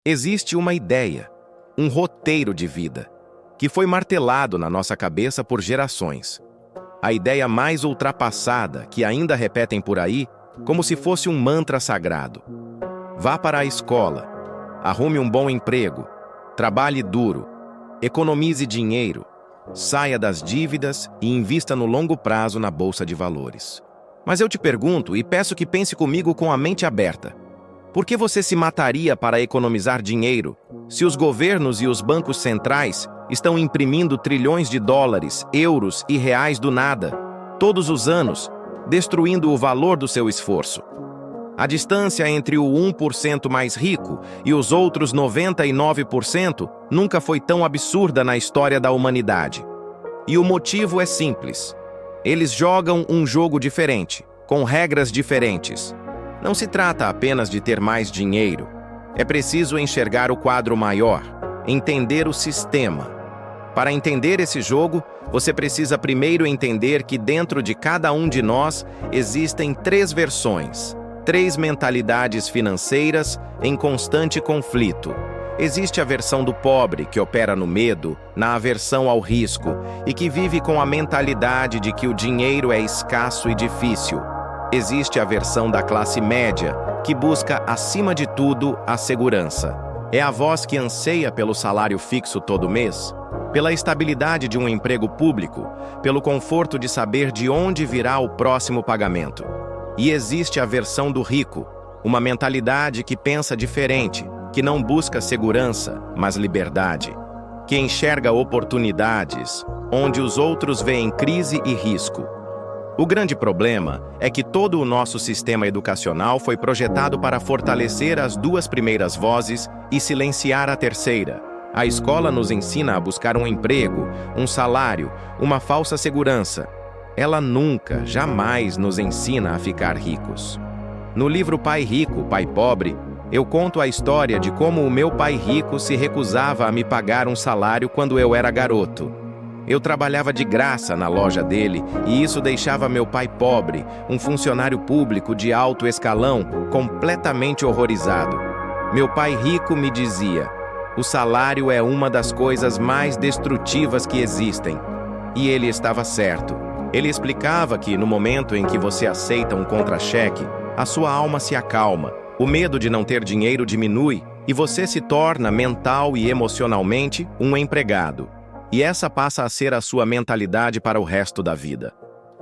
Existe uma ideia, um roteiro de vida, que foi martelado na nossa cabeça por gerações. A ideia mais ultrapassada que ainda repetem por aí, como se fosse um mantra sagrado. Vá para a escola, arrume um bom emprego, trabalhe duro, economize dinheiro, saia das dívidas e invista no longo prazo na bolsa de valores. Mas eu te pergunto e peço que pense comigo com a mente aberta. Por que você se mataria para economizar dinheiro se os governos e os bancos centrais estão imprimindo trilhões de dólares, euros e reais do nada, todos os anos, destruindo o valor do seu esforço? A distância entre o 1% mais rico e os outros 99% nunca foi tão absurda na história da humanidade. E o motivo é simples. Eles jogam um jogo diferente, com regras diferentes. Não se trata apenas de ter mais dinheiro. É preciso enxergar o quadro maior, entender o sistema. Para entender esse jogo, você precisa primeiro entender que dentro de cada um de nós existem 3 versões, 3 mentalidades financeiras em constante conflito. Existe a versão do pobre, que opera no medo, na aversão ao risco, e que vive com a mentalidade de que o dinheiro é escasso e difícil. Existe a versão da classe média, que busca, acima de tudo, a segurança. É a voz que anseia pelo salário fixo todo mês, pela estabilidade de um emprego público, pelo conforto de saber de onde virá o próximo pagamento. E existe a versão do rico, uma mentalidade que pensa diferente, que não busca segurança, mas liberdade, que enxerga oportunidades onde os outros veem crise e risco. O grande problema é que todo o nosso sistema educacional foi projetado para fortalecer as 2 primeiras vozes e silenciar a terceira. A escola nos ensina a buscar um emprego, um salário, uma falsa segurança. Ela nunca, jamais nos ensina a ficar ricos. No livro Pai Rico, Pai Pobre, eu conto a história de como o meu pai rico se recusava a me pagar um salário quando eu era garoto. Eu trabalhava de graça na loja dele e isso deixava meu pai pobre, um funcionário público de alto escalão, completamente horrorizado. Meu pai rico me dizia: o salário é uma das coisas mais destrutivas que existem. E ele estava certo. Ele explicava que, no momento em que você aceita um contra-cheque, a sua alma se acalma, o medo de não ter dinheiro diminui e você se torna, mental e emocionalmente, um empregado. E essa passa a ser a sua mentalidade para o resto da vida.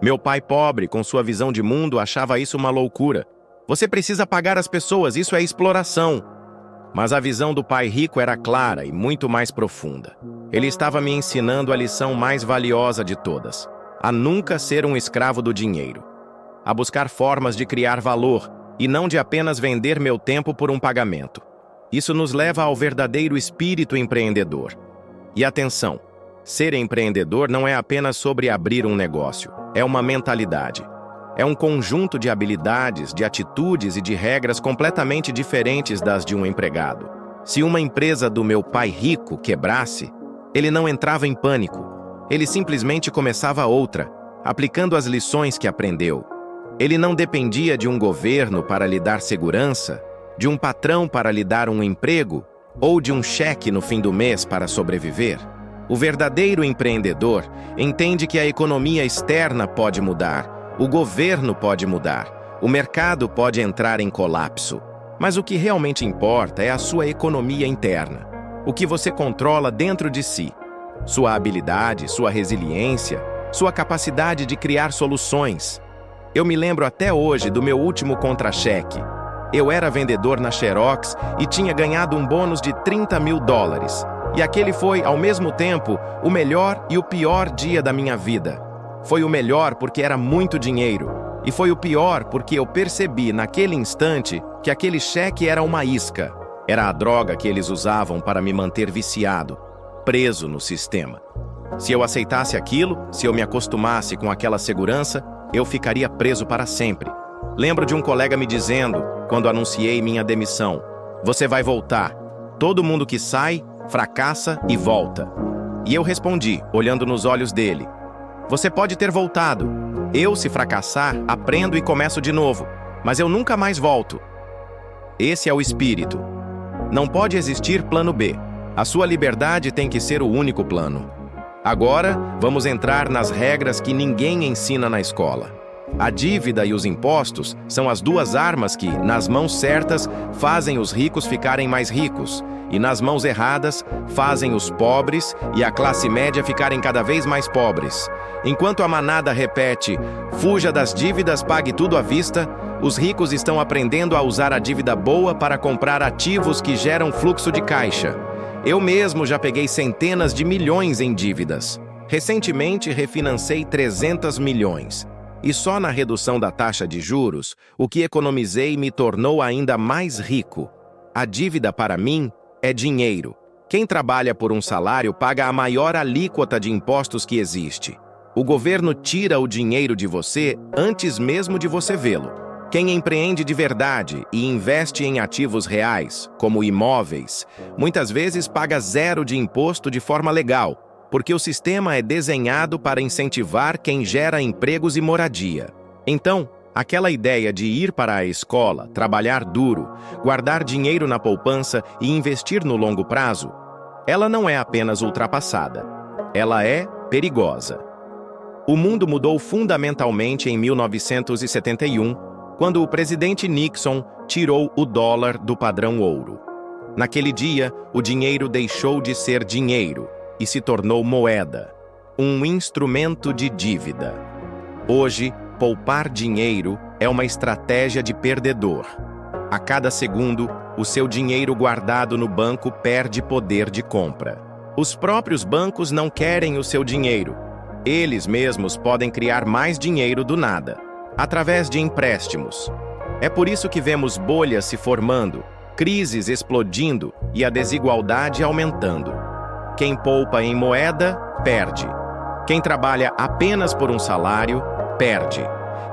Meu pai pobre, com sua visão de mundo, achava isso uma loucura. Você precisa pagar as pessoas, isso é exploração. Mas a visão do pai rico era clara e muito mais profunda. Ele estava me ensinando a lição mais valiosa de todas: a nunca ser um escravo do dinheiro. A buscar formas de criar valor e não de apenas vender meu tempo por um pagamento. Isso nos leva ao verdadeiro espírito empreendedor. E atenção, ser empreendedor não é apenas sobre abrir um negócio, é uma mentalidade. É um conjunto de habilidades, de atitudes e de regras completamente diferentes das de um empregado. Se uma empresa do meu pai rico quebrasse, ele não entrava em pânico. Ele simplesmente começava outra, aplicando as lições que aprendeu. Ele não dependia de um governo para lhe dar segurança, de um patrão para lhe dar um emprego, ou de um cheque no fim do mês para sobreviver. O verdadeiro empreendedor entende que a economia externa pode mudar, o governo pode mudar, o mercado pode entrar em colapso. Mas o que realmente importa é a sua economia interna, o que você controla dentro de si. Sua habilidade, sua resiliência, sua capacidade de criar soluções. Eu me lembro até hoje do meu último contra-cheque. Eu era vendedor na Xerox e tinha ganhado um bônus de $30 mil. E aquele foi, ao mesmo tempo, o melhor e o pior dia da minha vida. Foi o melhor porque era muito dinheiro. E foi o pior porque eu percebi naquele instante que aquele cheque era uma isca. Era a droga que eles usavam para me manter viciado, preso no sistema. Se eu aceitasse aquilo, se eu me acostumasse com aquela segurança, eu ficaria preso para sempre. Lembro de um colega me dizendo, quando anunciei minha demissão: "Você vai voltar. Todo mundo que sai, fracassa e volta." E eu respondi, olhando nos olhos dele: "Você pode ter voltado. Eu, se fracassar, aprendo e começo de novo, mas eu nunca mais volto." Esse é o espírito. Não pode existir plano B. A sua liberdade tem que ser o único plano. Agora, vamos entrar nas regras que ninguém ensina na escola. A dívida e os impostos são as duas armas que, nas mãos certas, fazem os ricos ficarem mais ricos, e nas mãos erradas, fazem os pobres e a classe média ficarem cada vez mais pobres. Enquanto a manada repete, fuja das dívidas, pague tudo à vista, os ricos estão aprendendo a usar a dívida boa para comprar ativos que geram fluxo de caixa. Eu mesmo já peguei centenas de milhões em dívidas. Recentemente, refinancei 300 milhões. E só na redução da taxa de juros, o que economizei me tornou ainda mais rico. A dívida, para mim, é dinheiro. Quem trabalha por um salário paga a maior alíquota de impostos que existe. O governo tira o dinheiro de você antes mesmo de você vê-lo. Quem empreende de verdade e investe em ativos reais, como imóveis, muitas vezes paga zero de imposto de forma legal, porque o sistema é desenhado para incentivar quem gera empregos e moradia. Então, aquela ideia de ir para a escola, trabalhar duro, guardar dinheiro na poupança e investir no longo prazo, ela não é apenas ultrapassada, ela é perigosa. O mundo mudou fundamentalmente em 1971, quando o presidente Nixon tirou o dólar do padrão ouro. Naquele dia, o dinheiro deixou de ser dinheiro e se tornou moeda, um instrumento de dívida. Hoje, poupar dinheiro é uma estratégia de perdedor. A cada segundo, o seu dinheiro guardado no banco perde poder de compra. Os próprios bancos não querem o seu dinheiro. Eles mesmos podem criar mais dinheiro do nada, através de empréstimos. É por isso que vemos bolhas se formando, crises explodindo e a desigualdade aumentando. Quem poupa em moeda, perde. Quem trabalha apenas por um salário, perde.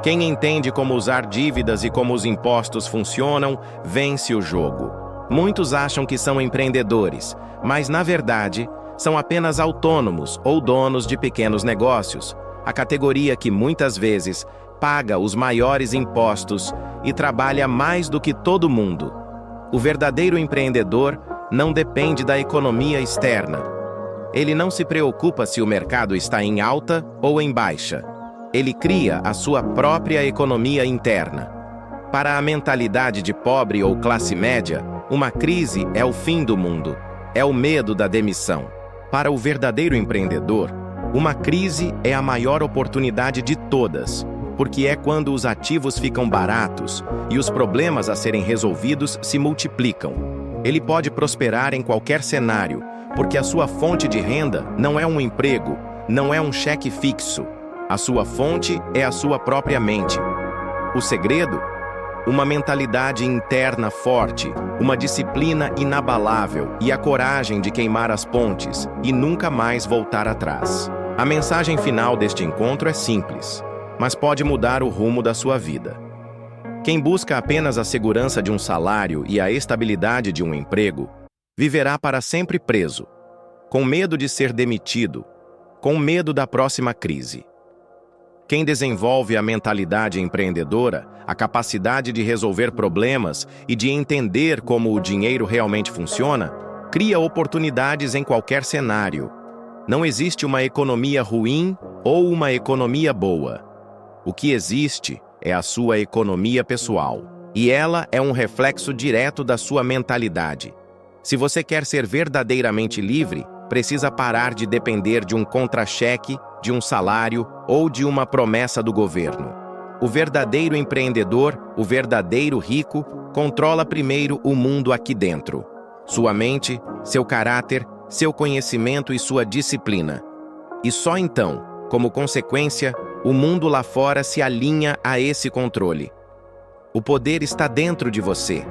Quem entende como usar dívidas e como os impostos funcionam, vence o jogo. Muitos acham que são empreendedores, mas, na verdade, são apenas autônomos ou donos de pequenos negócios, a categoria que, muitas vezes, paga os maiores impostos e trabalha mais do que todo mundo. O verdadeiro empreendedor não depende da economia externa. Ele não se preocupa se o mercado está em alta ou em baixa. Ele cria a sua própria economia interna. Para a mentalidade de pobre ou classe média, uma crise é o fim do mundo, é o medo da demissão. Para o verdadeiro empreendedor, uma crise é a maior oportunidade de todas, porque é quando os ativos ficam baratos e os problemas a serem resolvidos se multiplicam. Ele pode prosperar em qualquer cenário, porque a sua fonte de renda não é um emprego, não é um cheque fixo. A sua fonte é a sua própria mente. O segredo? Uma mentalidade interna forte, uma disciplina inabalável e a coragem de queimar as pontes e nunca mais voltar atrás. A mensagem final deste encontro é simples, mas pode mudar o rumo da sua vida. Quem busca apenas a segurança de um salário e a estabilidade de um emprego, viverá para sempre preso, com medo de ser demitido, com medo da próxima crise. Quem desenvolve a mentalidade empreendedora, a capacidade de resolver problemas e de entender como o dinheiro realmente funciona, cria oportunidades em qualquer cenário. Não existe uma economia ruim ou uma economia boa. O que existe é a sua economia pessoal, e ela é um reflexo direto da sua mentalidade. Se você quer ser verdadeiramente livre, precisa parar de depender de um contra-cheque, de um salário ou de uma promessa do governo. O verdadeiro empreendedor, o verdadeiro rico, controla primeiro o mundo aqui dentro. Sua mente, seu caráter, seu conhecimento e sua disciplina. E só então, como consequência, o mundo lá fora se alinha a esse controle. O poder está dentro de você.